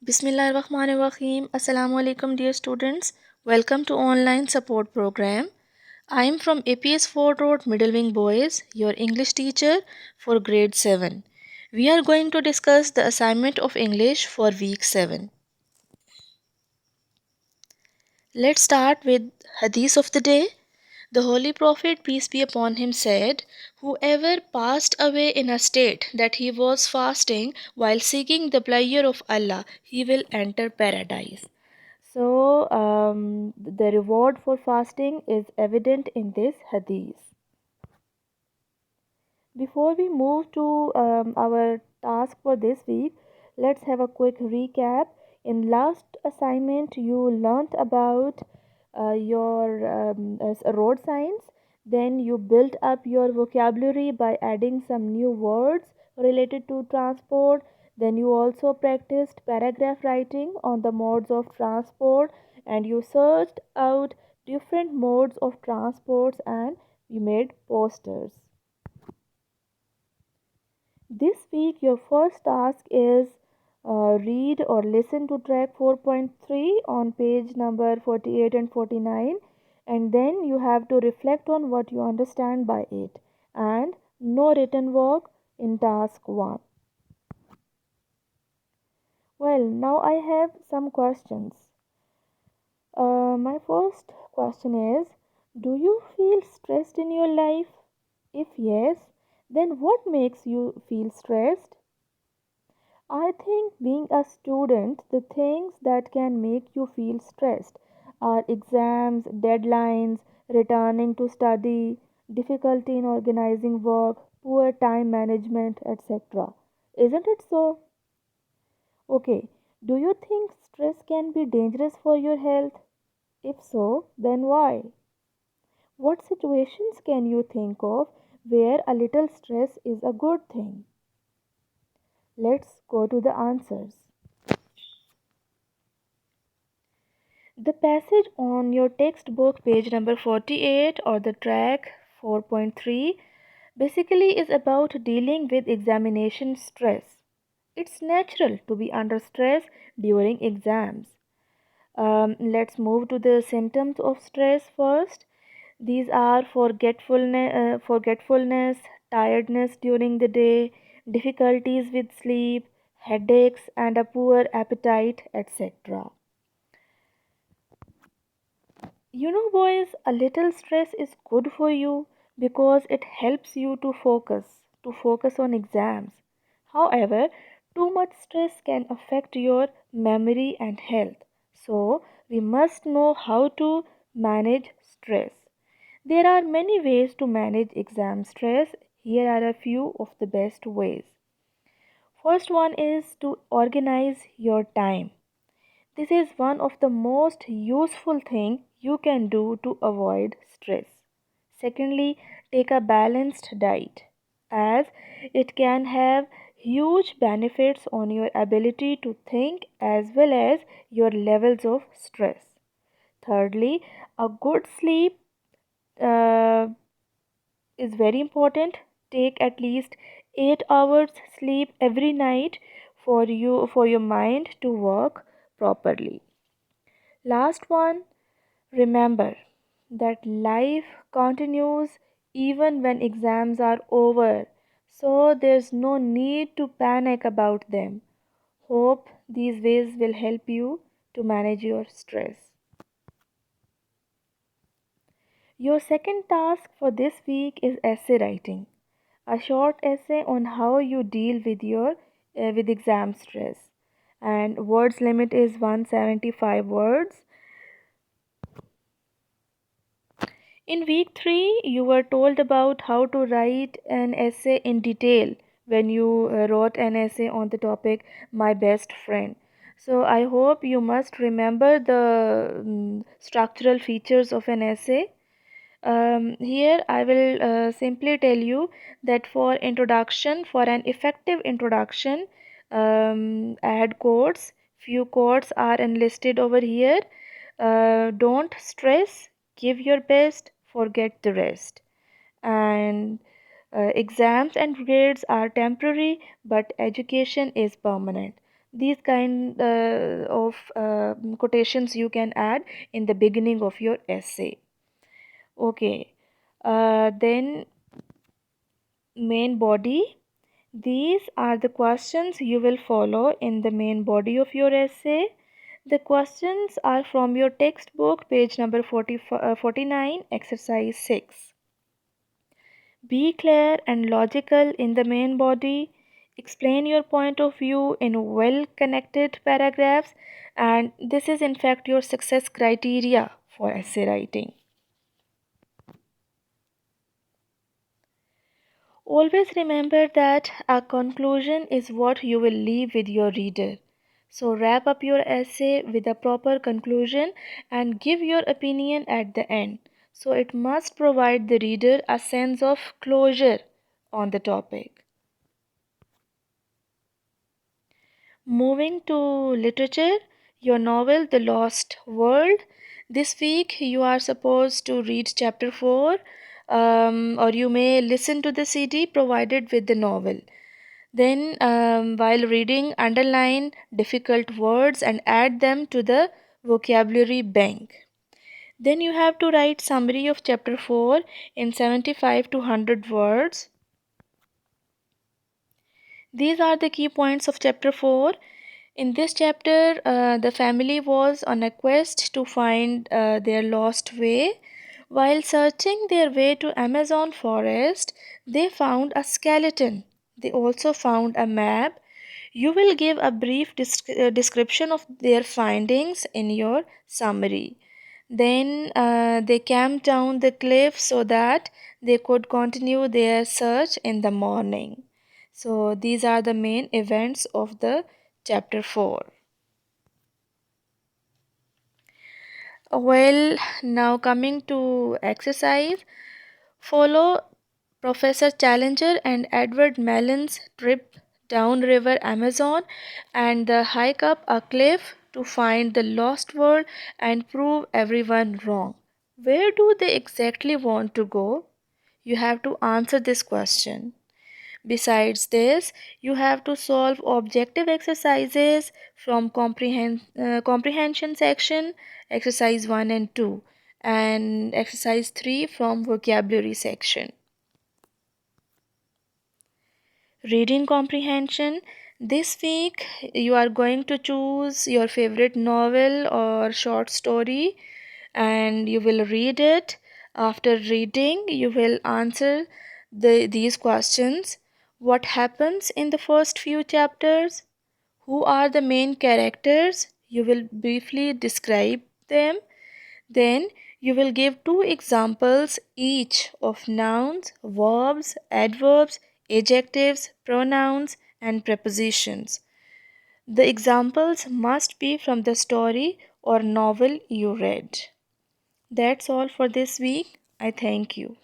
Bismillahirrahmanirrahim. Assalamu alaikum, dear students. Welcome to online support program. I am from APS Fort Road Middle Wing Boys, your English teacher for grade 7. We are going to discuss the assignment of English for week 7. Let's start with Hadith of the day. The Holy Prophet, peace be upon him, said, "Whoever passed away in a state that he was fasting while seeking the pleasure of Allah, he will enter paradise." So, the reward for fasting is evident in this hadith. Before we move to our task for this week, let's have a quick recap. In last assignment, you learnt about your road signs. Then you built up your vocabulary by adding some new words related to transport. Then you also practiced paragraph writing on the modes of transport, and you searched out different modes of transports and you made posters. This week, your first task is read or listen to track 4.3 on page number 48 and 49, and then you have to reflect on what you understand by it, and no written work in task 1. Well, now I have some questions. My first question is, do you feel stressed in your life? If yes, then what makes you feel stressed? I think being a student, the things that can make you feel stressed are exams, deadlines, returning to study, difficulty in organizing work, poor time management, etc. Isn't it so? Okay, do you think stress can be dangerous for your health? If so, then why? What situations can you think of where a little stress is a good thing? Let's go to the answers. The passage on your textbook, page number 48, or the track 4.3, basically is about dealing with examination stress. It's natural to be under stress during exams. Let's move to the symptoms of stress first. These are forgetfulness, tiredness during the day, difficulties with sleep, headaches, and a poor appetite, etc. You know, boys, a little stress is good for you because it helps you to focus on exams. However, too much stress can affect your memory and health. So, we must know how to manage stress. There are many ways to manage exam stress. Here are a few of the best ways. First one is to organize your time. This is one of the most useful thing you can do to avoid stress. Secondly, take a balanced diet as it can have huge benefits on your ability to think as well as your levels of stress. Thirdly, a good sleep uh, is very important. Take at least 8 hours sleep every night for your mind to work properly. Last one, remember that life continues even when exams are over, so there's no need to panic about them. Hope these ways will help you to manage your stress. Your second task for this week is essay writing. A short essay on how you deal with your with exam stress. And words limit is 175 words. In week 3, you were told about how to write an essay in detail when you wrote an essay on the topic My Best Friend. So, I hope you must remember the structural features of an essay. Here, I will simply tell you that for an effective introduction, add quotes. Few quotes are enlisted over here. Don't stress, give your best, forget the rest. And exams and grades are temporary, but education is permanent. These kind of quotations you can add in the beginning of your essay. Okay, then main body. These are the questions you will follow in the main body of your essay. The questions are from your textbook, page number 49, exercise 6. Be clear and logical in the main body. Explain your point of view in well connected paragraphs, and this is in fact your success criteria for essay writing. Always remember that a conclusion is what you will leave with your reader. So wrap up your essay with a proper conclusion and give your opinion at the end. So it must provide the reader a sense of closure on the topic. Moving to literature, your novel The Lost World. This week you are supposed to read chapter 4, or you may listen to the CD provided with the novel. Then, while reading, underline difficult words and add them to the vocabulary bank. Then you have to write summary of chapter 4 in 75 to 100 words. These are the key points of chapter 4. In this chapter, the family was on a quest to find their lost way. While searching their way to Amazon forest, they found a skeleton. They also found a map. You will give a brief description of their findings in your summary. Then they camped down the cliff so that they could continue their search in the morning. So these are the main events of the chapter 4. Well, now coming to exercise, follow Professor Challenger and Edward Mellon's trip down River Amazon and the hike up a cliff to find the lost world and prove everyone wrong. Where do they exactly want to go? You have to answer this question. Besides this, you have to solve objective exercises from comprehension section, exercise 1 and 2, and exercise 3 from vocabulary section. Reading comprehension. This week, you are going to choose your favorite novel or short story and you will read it. After reading, you will answer these questions. What happens in the first few chapters? Who are the main characters? You will briefly describe them. Then you will give two examples each of nouns, verbs, adverbs, adjectives, pronouns, and prepositions. The examples must be from the story or novel you read. That's all for this week. I thank you.